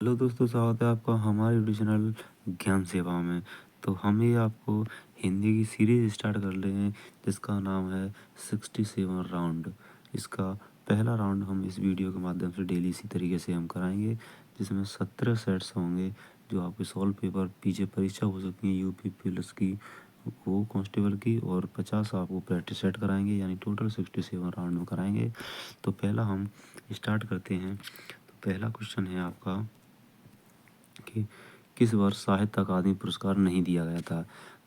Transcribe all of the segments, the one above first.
Hello दोस्तों, स्वागत है आपका हमारे यूट्यूब चैनल ज्ञान सेवा में। तो हम ये आपको हिंदी की सीरीज स्टार्ट कर रहे हैं जिसका नाम है 67 राउंड। इसका पहला राउंड हम इस वीडियो के माध्यम से डेली इसी तरीके से हम कराएंगे, जिसमें 17 सेट्स होंगे जो आपके सॉल्व पेपर पीछे परीक्षा हो सकती है यूपी पुलिस की, वो कांस्टेबल की, और 50 आपको प्रैक्टिस सेट कराएंगे, यानी टोटल 67 राउंड में कराएंगे। तो पहला हम स्टार्ट करते हैं। तो पहला क्वेश्चन है आपका कि किस वर्ष साहित्य अकादमी पुरस्कार नहीं दिया गया था।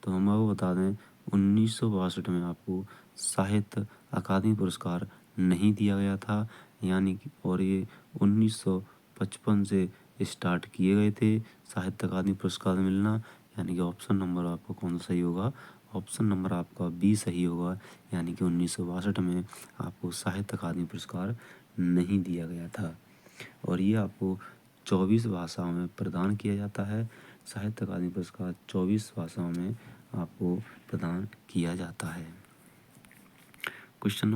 तो हम आपको बता दें 1962 में आपको साहित्य अकादमी पुरस्कार नहीं दिया गया था, यानी कि और ये 1955 से स्टार्ट किए गए थे साहित्य अकादमी पुरस्कार मिलना, यानी कि ऑप्शन नंबर आपका कौन सा सही होगा। ऑप्शन नंबर आपका बी सही होगा, यानी कि 1962 में आपको साहित्य अकादमी पुरस्कार नहीं दिया गया था। और ये आपको 24 भाषाओं में प्रदान किया जाता है। साहित्य अकादमी पुरस्कार 24 भाषाओं में आपको प्रदान किया जाता है। क्वेश्चन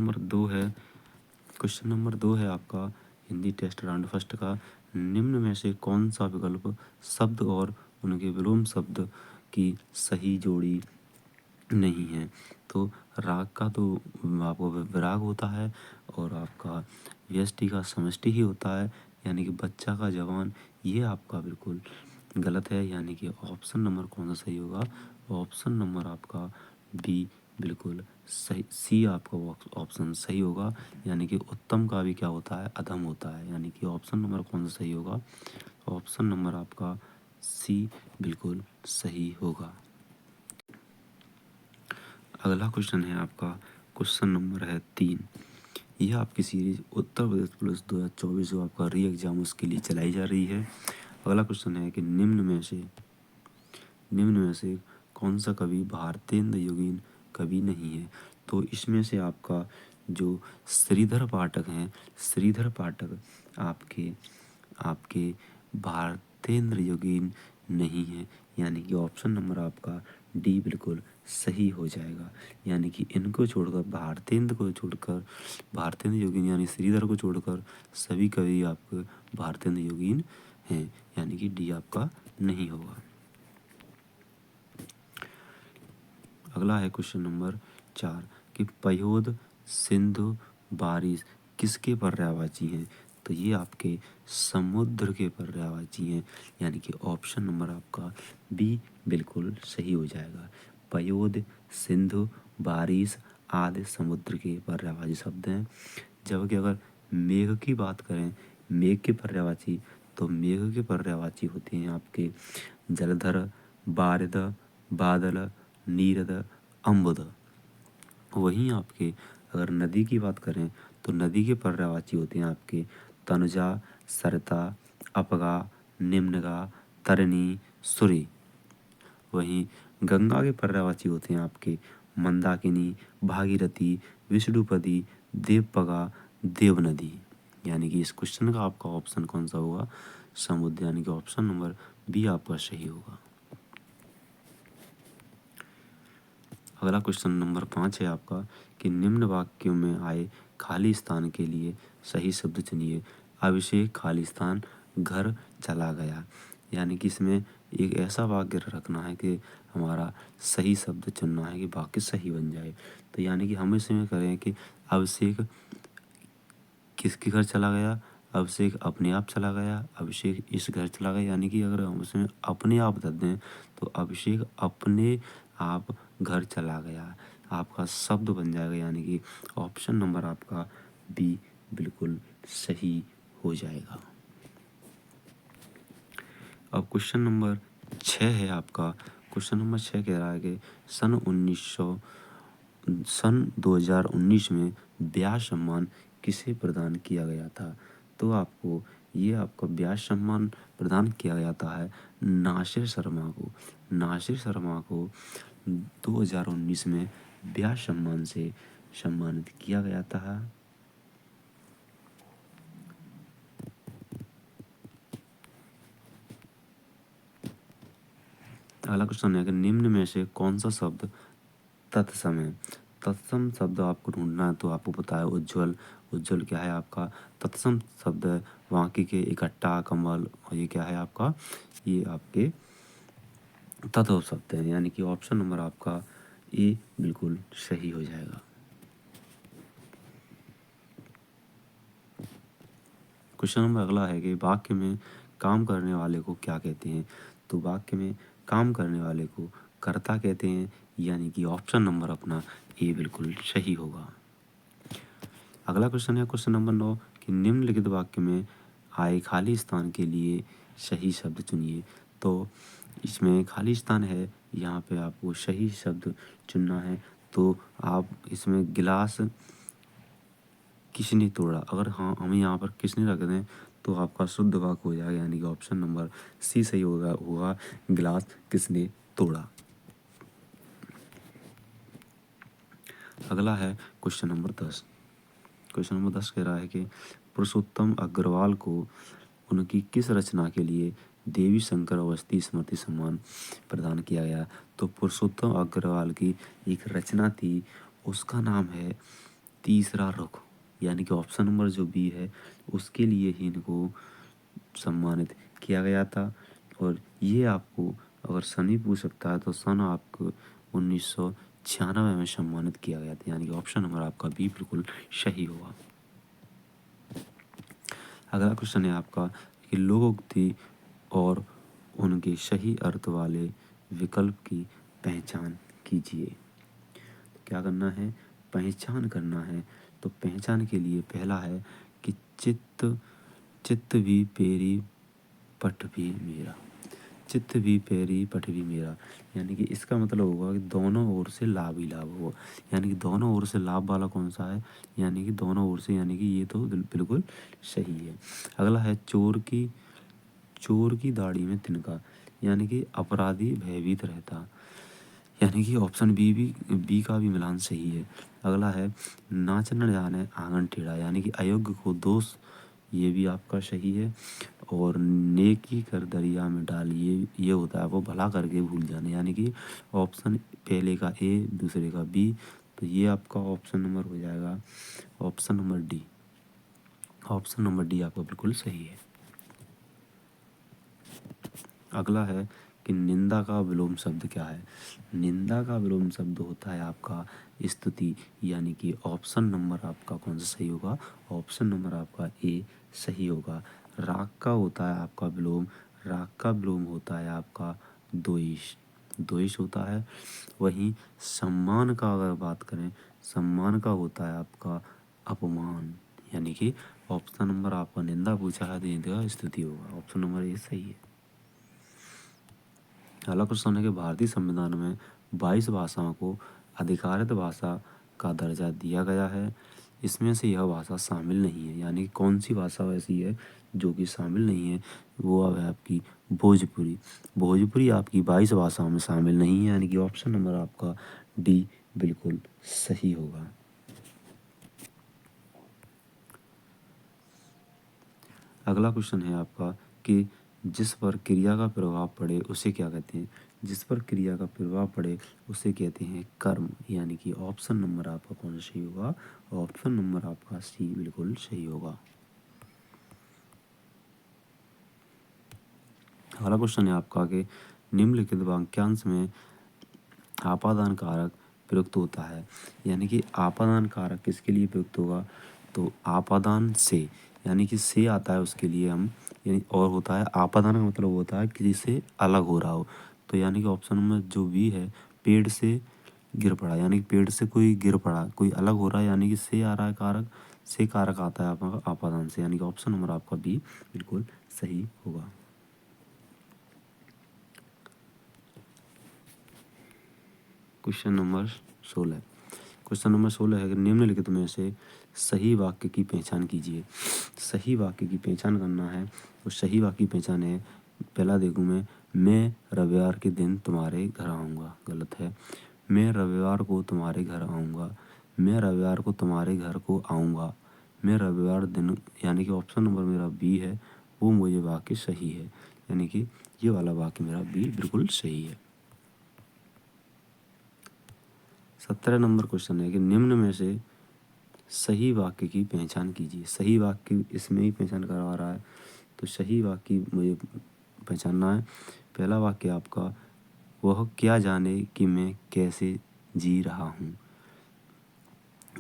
नंबर दो है आपका हिंदी टेस्ट राउंड फर्स्ट का। निम्न में से कौन सा विकल्प शब्द और उनके विलोम शब्द की सही जोड़ी नहीं है। तो राग का तो आपको विराग होता है, और आपका व्यष्टि का समष्टि ही होता है, यानी कि बच्चा का जवान, ये आपका बिल्कुल गलत है, यानी कि ऑप्शन नंबर कौन सा सही होगा। ऑप्शन नंबर आपका बी बिल्कुल सही, सी आपका ऑप्शन सही होगा, यानी कि उत्तम का भी क्या होता है, अधम होता है, यानी कि ऑप्शन नंबर कौन सा सही होगा। ऑप्शन नंबर आपका सी बिल्कुल सही होगा। अगला क्वेश्चन है आपका, क्वेश्चन नंबर है 3। यह आपकी सीरीज उत्तर प्रदेश पुलिस 2024 जो आपका री एग्जाम उसके लिए चलाई जा रही है। अगला क्वेश्चन है कि निम्न में से कौन सा कवि भारतेंद्र योगीन कवि नहीं है। तो इसमें से आपका जो श्रीधर पाठक हैं, श्रीधर पाठक आपके आपके भारतेंद्र योगीन नहीं है, यानी कि ऑप्शन नंबर आपका डी बिल्कुल सही हो जाएगा। यानी कि इनको छोड़कर भारतेंद्र योगीन यानी श्रीधर को छोड़कर सभी कवि आपके भारतेंद्र योगीन हैं, यानी कि डी आपका नहीं होगा। अगला है क्वेश्चन नंबर 4 कि पयोद सिंधु बारिश किसके पर्यायवाची हैं। तो ये आपके समुद्र के पर्यायवाची हैं, यानी कि ऑप्शन नंबर आपका बी बिल्कुल सही हो जाएगा। पयोद सिंधु बारिश आदि समुद्र के पर्यायवाची शब्द हैं। जबकि अगर मेघ की बात करें, मेघ के पर्यायवाची, तो मेघ के पर्यायवाची होते हैं आपके जलधर, बारिद, बादल, नीरद, अम्बुद। वहीं आपके अगर नदी की बात करें, तो नदी के पर्यायवाची होते हैं आपके तनुजा, सरता, अपगा, निम्नगा, तरनी, सुरी। वहीं गंगा के पर्यायवाची होते हैं आपके मंदाकिनी, भागीरथी, विष्णुपदी, देवपगा, देवनदी। यानी कि इस क्वेश्चन का आपका ऑप्शन कौन सा होगा, समुद्र, यानी कि ऑप्शन नंबर बी आपका सही होगा। अगला क्वेश्चन नंबर 5 है आपका कि निम्न वाक्यों में आए खाली स्थान के लिए सही शब्द चुनिए। अभिषेक खाली स्थान घर चला गया, यानी कि इसमें एक ऐसा वाक्य रखना है कि हमारा सही शब्द चुनना है कि वाक्य सही बन जाए। तो यानी कि हम इसमें करें कि अभिषेक किसके घर चला गया, अभिषेक अपने आप चला गया, अभिषेक इस घर चला गया, यानी कि अगर हम उसमें अपने आप बता दें तो अभिषेक अपने आप घर चला गया, आपका शब्द बन जाएगा, यानी कि ऑप्शन नंबर आपका बी बिल्कुल सही हो जाएगा। अब क्वेश्चन नंबर 6 है आपका। क्वेश्चन नंबर 6 कह रहा है कि सन 2019 में व्यास सम्मान किसे प्रदान किया गया था। तो आपको ये आपका व्यास सम्मान प्रदान किया जाता है नासिर शर्मा को। नासिर शर्मा को 2019 में व्यास सम्मान से सम्मानित किया गया था। अगला क्वेश्चन है कि निम्न में से कौन सा शब्द तत्सम है। तत्सम शब्द आपको ढूंढना है तो आपको पता है उज्ज्वल। उज्ज्वल क्या है आपका तत्सम शब्द है। वाक्य के इकट्ठा, कमल, और ये क्या है आपका, ये आपके तत्व शब्द है, यानी कि ऑप्शन नंबर आपका ए बिल्कुल सही हो जाएगा। क्वेश्चन नंबर अगला है कि वाक्य में काम करने वाले को क्या कहते हैं। तो वाक्य में काम करने वाले को कर्ता कहते हैं, यानी कि ऑप्शन नंबर अपना ए बिल्कुल सही होगा। अगला क्वेश्चन है क्वेश्चन नंबर 9 कि निम्नलिखित वाक्य में आए खाली स्थान के लिए सही शब्द चुनिए। तो इसमें खाली स्थान है, यहाँ पे आपको सही शब्द चुनना है। तो आप इसमें गिलास किसने तोड़ा, अगर हाँ हम यहाँ पर किसने रख दें तो आपका शुद्ध वाक्य हो जाएगा, यानी कि ऑप्शन नंबर सी सही होगा गिलास किसने तोड़ा। अगला है क्वेश्चन नंबर 10। क्वेश्चन नंबर 10 कह रहा है कि पुरुषोत्तम अग्रवाल को उनकी किस रचना के लिए देवी शंकर अवस्थी स्मृति सम्मान प्रदान किया गया। तो पुरुषोत्तम अग्रवाल की एक रचना थी, उसका नाम है तीसरा रुख, यानी कि ऑप्शन नंबर जो बी है उसके लिए ही इनको सम्मानित किया गया था। और ये आपको अगर सन ही पूछ सकता है तो सन आपको 1996 में सम्मानित किया गया था, यानी कि ऑप्शन नंबर आपका बी बिल्कुल सही होगा। अगला क्वेश्चन है आपका कि लोकोक्ति और उनके सही अर्थ वाले विकल्प की पहचान कीजिए। तो क्या करना है, पहचान करना है। तो पहचान के लिए पहला है कि चित्त चित्त भी पेरी पट भी मेरा, चित्त भी पेरी पट भी मेरा, यानी कि इसका मतलब होगा कि दोनों ओर से लाभ ही लाभ होगा, यानी कि दोनों ओर से लाभ वाला कौन सा है, यानी कि दोनों ओर से, यानी कि ये तो बिल्कुल सही है। अगला है चोर की दाढ़ी में तिनका, यानी कि अपराधी भयभीत रहता, यानी कि ऑप्शन बी का भी मिलान सही है। अगला है नाच न जाने आंगन टेढ़ा, यानी कि अयोग्य को दोष, ये भी आपका सही है। और नेकी कर दरिया में डाल, ये होता है वो भला करके भूल जाना, यानी कि ऑप्शन पहले का ए दूसरे का बी, तो ये आपका ऑप्शन नंबर हो जाएगा option number D. Option number D आपका बिल्कुल सही है। अगला है कि निंदा का विलोम शब्द क्या है। निंदा का विलोम शब्द होता है आपका स्तुति, यानी कि ऑप्शन नंबर आपका कौन सा सही होगा, ऑप्शन नंबर आपका ए सही होगा। राग का होता है आपका विलोम, राग का विलोम होता है आपका द्वेष, द्वेष होता है। वहीं सम्मान का अगर बात करें, सम्मान का होता है आपका अपमान, यानी कि ऑप्शन नंबर आपका निंदा पूछा है तो निंदा स्तुति होगा, ऑप्शन नंबर ए सही है। अगला क्वेश्चन है कि भारतीय संविधान में 22 भाषाओं को अधिकारित भाषा का दर्जा दिया गया है, इसमें से यह भाषा शामिल नहीं है, यानी कि कौन सी भाषा ऐसी है जो कि शामिल नहीं है, वो अब है आपकी भोजपुरी। भोजपुरी आपकी 22 भाषाओं में शामिल नहीं है, यानी कि ऑप्शन नंबर आपका डी बिल्कुल सही होगा। अगला क्वेश्चन है आपका कि जिस पर क्रिया का प्रभाव पड़े उसे क्या कहते हैं। जिस पर क्रिया का प्रभाव पड़े उसे कहते हैं कर्म, यानी कि ऑप्शन नंबर आपका कौन सा सही होगा, ऑप्शन नंबर आपका सी बिल्कुल सही होगा। अगला क्वेश्चन है आपका कि निम्नलिखित वाक्यांश में आपादान कारक प्रयुक्त होता है, यानी कि आपादान कारक किसके लिए प्रयुक्त होगा, तो आपादान से, यानी कि से आता है उसके लिए हम, यानी और होता है आपादान का मतलब होता है किसी से अलग हो रहा हो, तो यानी कि ऑप्शन में जो बी है पेड़ से गिर पड़ा, यानी कि पेड़ से कोई गिर पड़ा, कोई अलग हो रहा है, यानी कि से आ रहा है कारक, से कारक आता है आपका आपादान से, यानी कि ऑप्शन नंबर आपका बी बिल्कुल सही होगा। Question number 16। क्वेश्चन नंबर 16 है कि निम्नलिखित में से सही वाक्य की पहचान कीजिए। सही वाक्य की पहचान करना है, तो सही वाक्य की पहचान है, पहला देखूँ मैं रविवार के दिन तुम्हारे घर आऊँगा, गलत है। मैं रविवार को तुम्हारे घर आऊँगा, मैं रविवार को तुम्हारे घर को आऊँगा, मैं रविवार दिन, यानी कि ऑप्शन नंबर मेरा बी है, वो मुझे वाक्य सही है, यानी कि ये वाला वाक्य मेरा बी बिल्कुल सही है। 17 नंबर क्वेश्चन है कि निम्न में से सही वाक्य की पहचान कीजिए। सही वाक्य इसमें ही पहचान करवा रहा है, तो सही वाक्य मुझे पहचानना है। पहला वाक्य आपका, वह क्या जाने कि मैं कैसे जी रहा हूँ।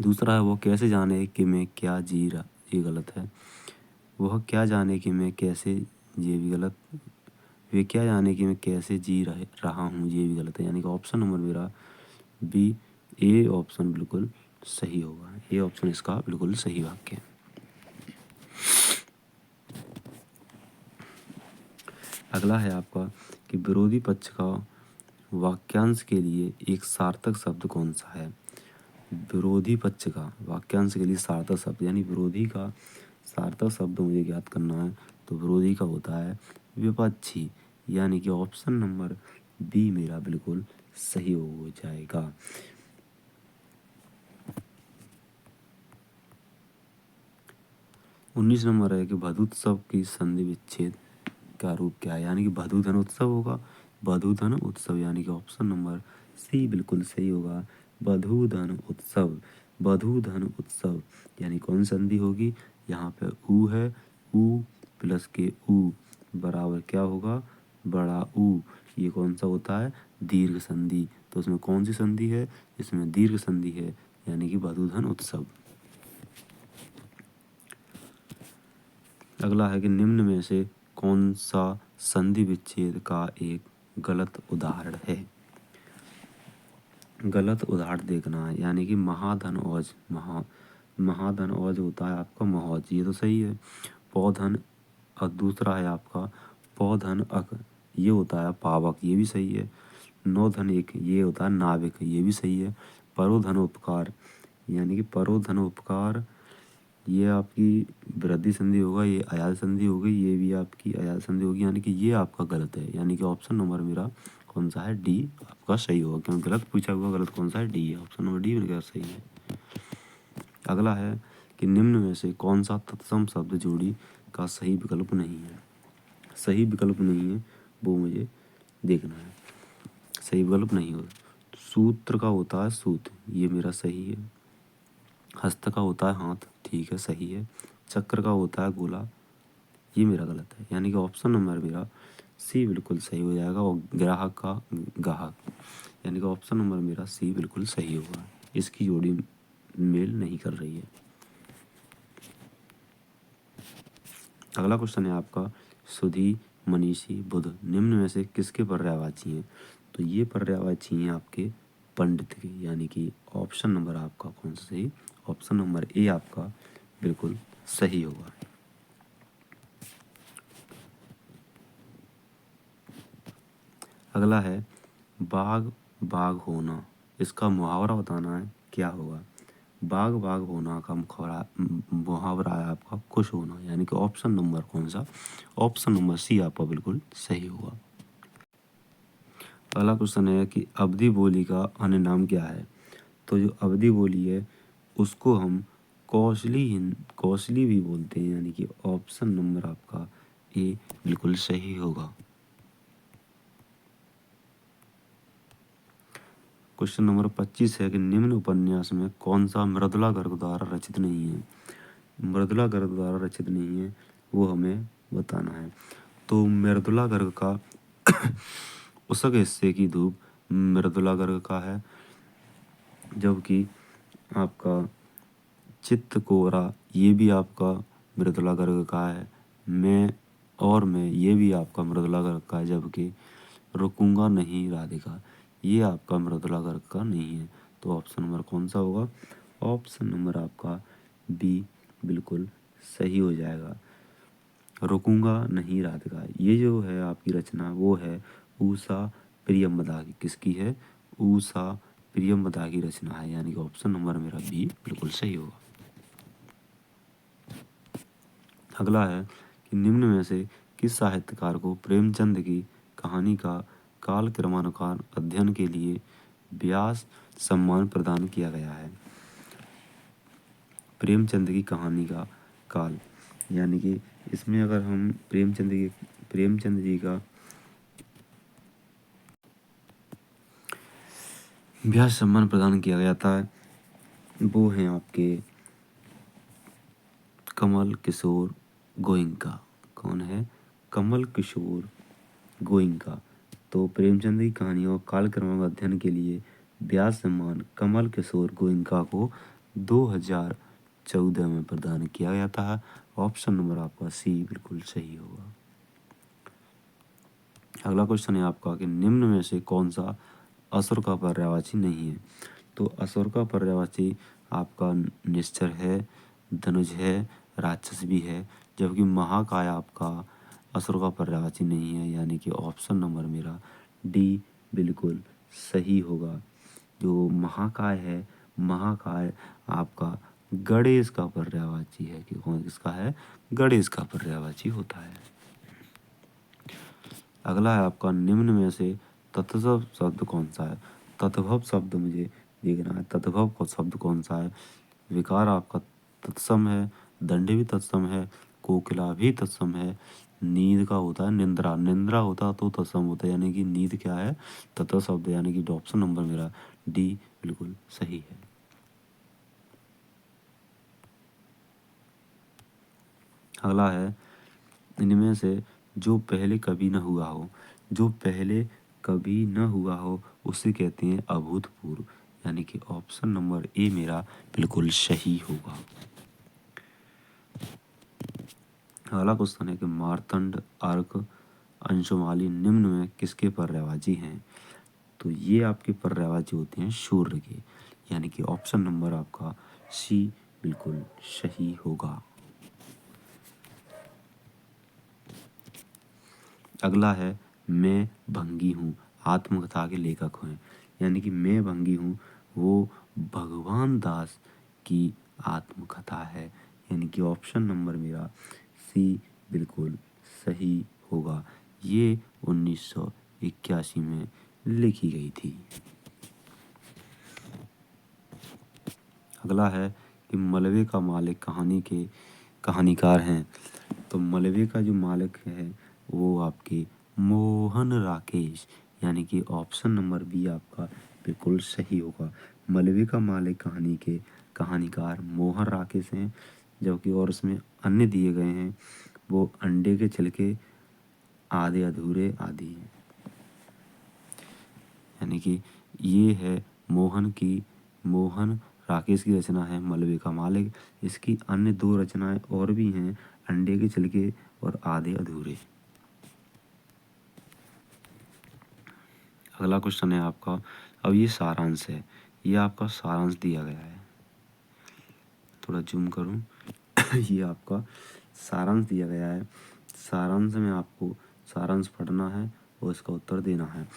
दूसरा है, वो कैसे जाने कि मैं क्या जी रहा, ये गलत है। वह क्या जाने कि मैं कैसे, ये भी गलत। वे क्या जाने कि मैं कैसे जी रहा हूँ, ये भी गलत है। यानी कि ऑप्शन नंबर मेरा बी, ए ऑप्शन बिल्कुल सही होगा। ए ऑप्शन इसका बिल्कुल सही वाक्य है। अगला है आपका कि विरोधी पक्ष का वाक्यांश के लिए एक सार्थक शब्द कौन सा है। विरोधी पक्ष का वाक्यांश के लिए सार्थक शब्द, यानी विरोधी का सार्थक शब्द मुझे याद करना है, तो विरोधी का होता है विपक्षी। यानी कि ऑप्शन नंबर बी मेरा बिल्कुल सही हो जाएगा। 19 नंबर है कि वधूत्सव की संधि विच्छेद का रूप क्या है। यानी कि वधूधन उत्सव होगा, वधूधन उत्सव, यानी कि ऑप्शन नंबर सी बिल्कुल सही होगा। वधूधन उत्सव, वधूधन उत्सव, यानी कौन संधि होगी, यहाँ पे ऊ है, ऊ प्लस के ऊ बराबर क्या होगा, बड़ा ऊ। ये कौन सा होता है, दीर्घ संधि। तो उसमें कौन सी संधि है, इसमें दीर्घ संधि है, यानी कि वधूधन उत्सव। अगला है कि निम्न में से कौन सा संधि विच्छेद का एक गलत उदाहरण है। गलत उदाहरण देखना है, यानी कि महाधन औज, महाधन औज होता है आपका महोज, ये तो सही है। पौधन, और दूसरा है आपका पौधन अक, ये होता है पावक, ये भी सही है। नौधन एक, ये होता है नाविक, ये भी सही है। परोधन उपकार, यानी कि परोधन उपकार, ये आपकी वृद्धि संधि होगा, ये अयाल संधि होगी, ये भी आपकी अयाल संधि होगी, यानी कि ये आपका गलत है। यानी कि ऑप्शन नंबर मेरा कौन सा है, डी आपका सही होगा, क्योंकि गलत पूछा हुआ, गलत कौन सा है, डी है। ऑप्शन नंबर डी मेरा सही है। अगला है कि निम्न में से कौन सा तत्सम शब्द जोड़ी का सही विकल्प नहीं है। सही विकल्प नहीं है वो मुझे देखना है, सही विकल्प नहीं होगा। सूत्र का होता है सूत, ये मेरा सही है। हस्त का होता है हाथ, ठीक है सही है। चक्र का होता है गोला, ये मेरा गलत है। यानी कि ऑप्शन नंबर मेरा सी बिल्कुल सही हो जाएगा। और ग्राहक का गाहक, यानी कि ऑप्शन नंबर मेरा सी बिल्कुल सही होगा। इसकी जोड़ी मेल नहीं कर रही है। अगला क्वेश्चन है आपका, सुधी, मनीषी, बुध निम्न में से किसके पर्यायवाची हैं। तो ये पर्यायवाची हैं आपके पंडित के, यानी कि ऑप्शन नंबर आपका कौन सा सही, ऑप्शन नंबर ए आपका बिल्कुल सही होगा। अगला है बाग बाग होना, इसका मुहावरा बताना है क्या होगा। बाग बाग होना का मुहावरा है आपका खुश होना, यानी कि ऑप्शन नंबर कौन सा, ऑप्शन नंबर सी आपका बिल्कुल सही होगा। अगला क्वेश्चन है कि अवधि बोली का अन्य नाम क्या है। तो जो अवधि बोली है उसको हम कौशली भी बोलते हैं, यानी कि ऑप्शन नंबर आपका ए बिल्कुल सही होगा। क्वेश्चन नंबर 25 है कि निम्न उपन्यास में कौन सा मृदुला गर्ग द्वारा रचित नहीं है। मृदुला गर्ग द्वारा रचित नहीं है वो हमें बताना है। तो मृदुला गर्ग का उसक हिस्से की धूप मृदुला गर्ग का है, जबकि आपका चित्त कोरा ये भी आपका मृदुला गर्ग का है। मैं ये भी आपका मृदुला गर्ग का है, जबकि रुकूंगा नहीं राधिका ये आपका मृदुला गर्ग का नहीं है। तो ऑप्शन नंबर कौन सा होगा, ऑप्शन नंबर आपका बी बिल्कुल सही हो जाएगा। रुकूंगा नहीं राधिका ये जो है आपकी रचना वो है ऊषा प्रियमदा की, किसकी है, ऊषा प्रियमदा की रचना है, यानी कि ऑप्शन नंबर मेरा बी बिल्कुल सही होगा। अगला है कि निम्न में से किस साहित्यकार को प्रेमचंद की कहानी का काल क्रमानुसार अध्ययन के लिए व्यास सम्मान प्रदान किया गया है। प्रेमचंद की कहानी का काल, यानी कि इसमें अगर हम प्रेमचंद जी का ब्याज सम्मान प्रदान किया गया था वो हैं आपके कमल किशोर गोयनका। कौन है? कमल किशोर गोयनका। तो प्रेमचंद की कहानियों कालक्रम का अध्ययन के लिए ब्याज सम्मान कमल किशोर गोयनका को 2014 में प्रदान किया गया था। ऑप्शन नंबर आपका सी बिल्कुल सही होगा। अगला क्वेश्चन है आपका कि निम्न में से कौन सा असुर का पर्यायवाची नहीं है? तो असुर का पर्यायवाची आपका निश्चर है, धनुष है, राक्षस भी है, जबकि महाकाय आपका असुर का पर्यायवाची नहीं है, यानी कि ऑप्शन नंबर मेरा डी बिल्कुल सही होगा। जो महाकाय है, महाकाय आपका गणेश का पर्यायवाची है। कि कौन किसका है? गणेश का पर्यायवाची होता है। अगला है आपका निम्न में से तत्सम शब्द कौन सा है? तद्भव शब्द मुझे देखना है, तद्भव का शब्द कौन सा है? विकार आपका तत्सम है, दंड भी तत्सम है, कोकिला भी तत्सम है, नींद का होता है निंद्रा, निंद्रा होता तो तत्सम होता है, यानी कि नींद क्या है? तत्व शब्द, यानी कि ऑप्शन नंबर मेरा डी बिल्कुल सही है। अगला है इनमें से जो पहले कभी न हुआ हो, जो पहले कभी न हुआ हो उसे कहते हैं अभूतपूर्व, यानी कि ऑप्शन नंबर ए मेरा बिल्कुल सही होगा। अगला क्वेश्चन है कि मार्तंड, अर्क, अंशुमाली निम्न में किसके पर्यायवाची हैं? तो ये आपके पर्यायवाची होते हैं सूर्य के, यानी कि ऑप्शन नंबर आपका सी बिल्कुल सही होगा। अगला है मैं भंगी हूँ, आत्मकथा के लेखक हैं, यानी कि मैं भंगी हूँ वो भगवान दास की आत्मकथा है, यानी कि ऑप्शन नंबर मेरा सी बिल्कुल सही होगा। ये 1981 में लिखी गई थी। अगला है कि मलबे का मालिक कहानी के कहानीकार हैं। तो मलबे का जो मालिक है वो आपके मोहन राकेश, यानी कि ऑप्शन नंबर बी आपका बिल्कुल सही होगा। मलबे का मालिक कहानी के कहानीकार मोहन राकेश हैं, जबकि और उसमें अन्य दिए गए हैं वो अंडे के छिलके, आधे अधूरे आदि हैं, यानी कि ये है मोहन राकेश की रचना है मलबे का मालिक। इसकी अन्य दो रचनाएं और भी हैं, अंडे के छिलके और आधे अधूरे। अगला क्वेश्चन है आपका, अब ये सारांश है, ये आपका सारांश दिया गया है, थोड़ा जूम करूं ये आपका सारांश दिया गया है। सारांश में आपको सारांश पढ़ना है और इसका उत्तर देना है।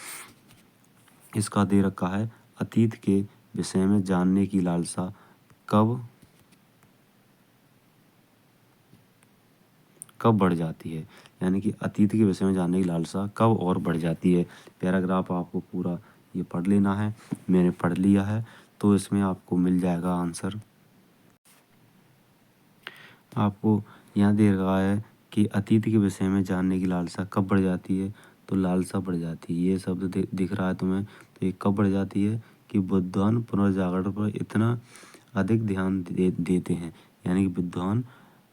इसका दे रखा है अतीत के विषय में जानने की लालसा कब कब बढ़ जाती है, यानी कि अतीत के विषय में जानने की लालसा कब और बढ़ जाती है। पैराग्राफ आपको पूरा ये पढ़ लेना है, मैंने पढ़ लिया है, तो इसमें आपको मिल जाएगा आंसर। आपको यहाँ दे रहा है कि अतीत के विषय में जानने की लालसा कब बढ़ जाती है, तो लालसा बढ़ जाती है, ये शब्द दिख रहा है तुम्हें, तो ये कब बढ़ जाती है कि बुद्धान पुनर्जागरण पर इतना अधिक ध्यान देते हैं, यानी कि विद्वान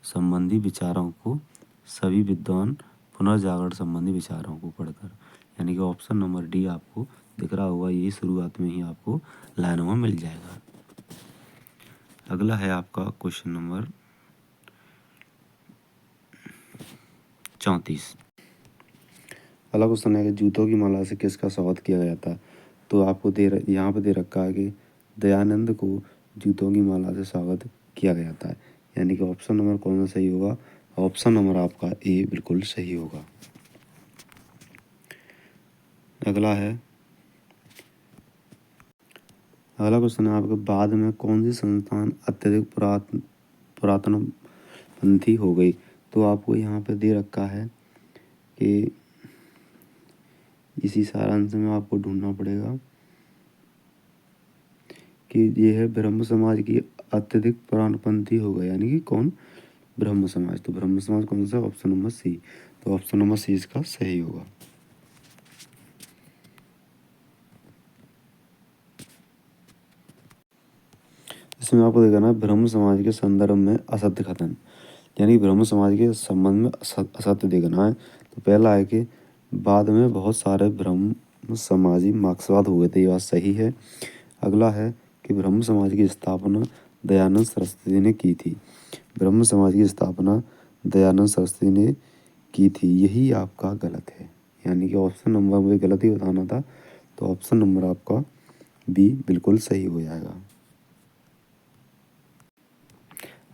संबंधी विचारों को, सभी विद्वान पुनर्जागरण संबंधी विचारों को पढ़कर, यानी कि ऑप्शन नंबर डी आपको दिख रहा होगा, यही शुरुआत में ही आपको लाइनों में मिल जाएगा। अगला है आपका क्वेश्चन नंबर 34। अगला क्वेश्चन है कि जूतों की माला से किसका स्वागत किया गया था? तो आपको यहाँ पे दे रखा है कि दयानंद को जूतों की माला से स्वागत किया गया था, यानी कि ऑप्शन नंबर कौन सा सही होगा? ऑप्शन नंबर आपका ए बिल्कुल सही होगा। अगला क्वेश्चन है आपके बाद में कौन सी संस्थान अत्यधिक पुरातनपंथी हो गई? तो आपको यहाँ पे दे रखा है कि इसी सारांश में आपको ढूंढना पड़ेगा कि ये है ब्रह्म समाज की अत्यधिक पुरानपंथी हो गया, यानी कि कौन? ब्रह्म समाज। तो ब्रह्म समाज कौन सा? Option number C. तो ऑप्शन नंबर सी इसका सही होगा। इसमें आपको देखना है ब्रह्म समाज के संदर्भ में असत्य कथन, यानी ब्रह्म समाज के संबंध में असत्य देखना है। तो पहला है कि बाद में बहुत सारे ब्रह्म समाजी मार्क्सवाद हुए थे, ये बात सही है। अगला है कि ब्रह्म समाज की स्थापना दयानंद सरस्वती ने की थी। ब्रह्म समाज की स्थापना दयानंद सरस्वती ने की थी, यही आपका गलत है, यानी कि ऑप्शन नंबर मुझे गलत ही बताना था, तो ऑप्शन नंबर आपका बी बिल्कुल सही हो जाएगा।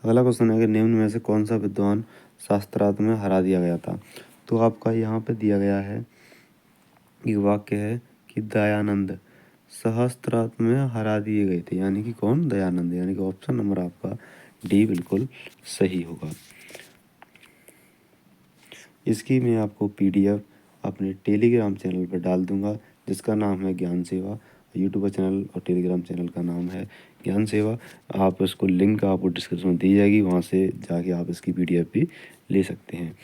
अगला क्वेश्चन है कि निम्न में से कौन सा विद्वान शास्त्रार्थ में हरा दिया गया था। तो आपका यहाँ पे दिया गया है एक वाक्य है कि दयानंद सहस्त्रार्थ में हरा दिए गए थे, यानी कि कौन, दयानंद, यानी कि ऑप्शन नंबर आपका डी बिल्कुल सही होगा। इसकी मैं आपको पीडीएफ अपने टेलीग्राम चैनल पर डाल दूंगा, जिसका नाम है ज्ञान सेवा। यूट्यूब चैनल और टेलीग्राम चैनल का नाम है ज्ञान सेवा। आप इसको लिंक आपको डिस्क्रिप्शन में दी जाएगी, वहाँ से जाके आप इसकी पीडीएफ भी ले सकते हैं।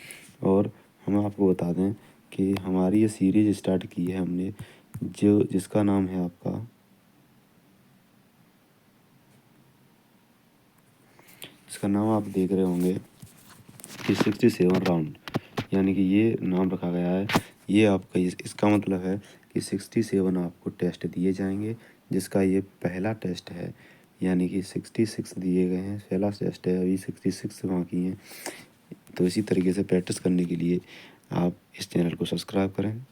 और हम आपको बता दें कि हमारी ये सीरीज स्टार्ट की है हमने, जिसका नाम है आपका, जिसका नाम आप देख रहे होंगे कि 67 राउंड, यानी कि ये नाम रखा गया है। ये आपका इसका मतलब है कि 67 आपको टेस्ट दिए जाएंगे, जिसका ये पहला टेस्ट है, यानी कि 66 दिए गए हैं, पहला टेस्ट है, अभी 66 बाकी हैं। तो इसी तरीके से प्रैक्टिस करने के लिए आप इस चैनल को सब्सक्राइब करें।